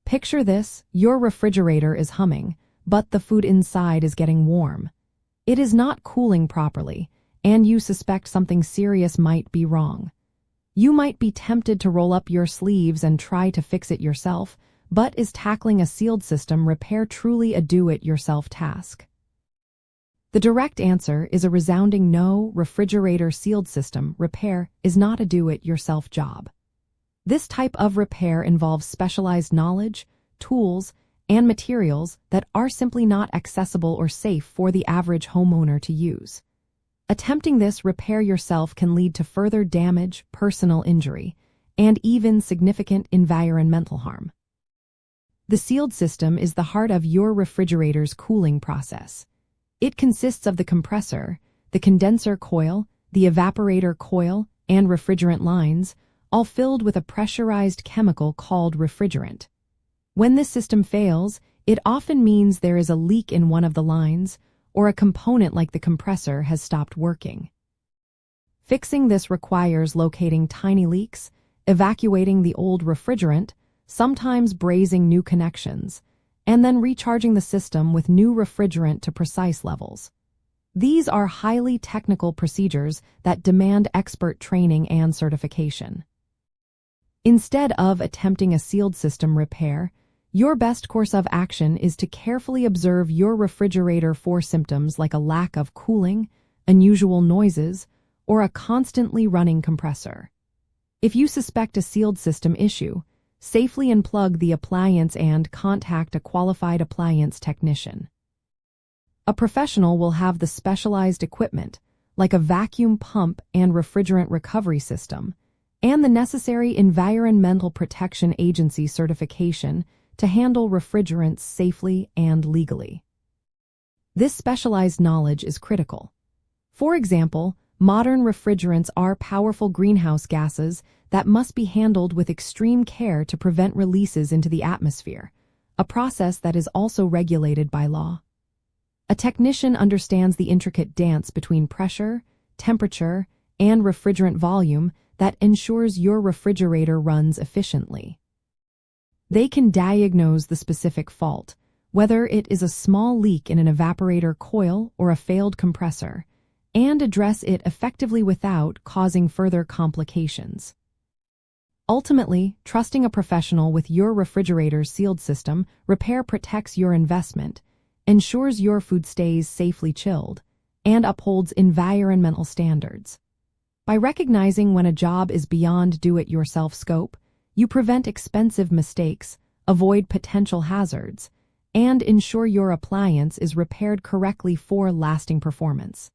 Picture this: your refrigerator is humming, but the food inside is getting warm. It is not cooling properly, and you suspect something serious might be wrong. You might be tempted to roll up your sleeves and try to fix it yourself, but is tackling a sealed system repair truly a do-it-yourself task? The direct answer is a resounding no. Refrigerator sealed system repair is not a do-it-yourself job. This type of repair involves specialized knowledge, tools, and materials that are simply not accessible or safe for the average homeowner to use. Attempting this repair yourself can lead to further damage, personal injury, and even significant environmental harm. The sealed system is the heart of your refrigerator's cooling process. It consists of the compressor, the condenser coil, the evaporator coil, and refrigerant lines, all filled with a pressurized chemical called refrigerant. When this system fails, it often means there is a leak in one of the lines, or a component like the compressor has stopped working. Fixing this requires locating tiny leaks, evacuating the old refrigerant, sometimes brazing new connections, and then recharging the system with new refrigerant to precise levels. These are highly technical procedures that demand expert training and certification. Instead of attempting a sealed system repair, your best course of action is to carefully observe your refrigerator for symptoms like a lack of cooling, unusual noises, or a constantly running compressor. If you suspect a sealed system issue, safely unplug the appliance and contact a qualified appliance technician. A professional will have the specialized equipment, like a vacuum pump and refrigerant recovery system, and the necessary Environmental Protection Agency certification to handle refrigerants safely and legally. This specialized knowledge is critical. For example, modern refrigerants are powerful greenhouse gases that must be handled with extreme care to prevent releases into the atmosphere, a process that is also regulated by law. A technician understands the intricate dance between pressure, temperature, and refrigerant volume that ensures your refrigerator runs efficiently. They can diagnose the specific fault, whether it is a small leak in an evaporator coil or a failed compressor, and address it effectively without causing further complications. Ultimately, trusting a professional with your refrigerator's sealed system repair protects your investment, ensures your food stays safely chilled, and upholds environmental standards. By recognizing when a job is beyond do-it-yourself scope, you prevent expensive mistakes, avoid potential hazards, and ensure your appliance is repaired correctly for lasting performance.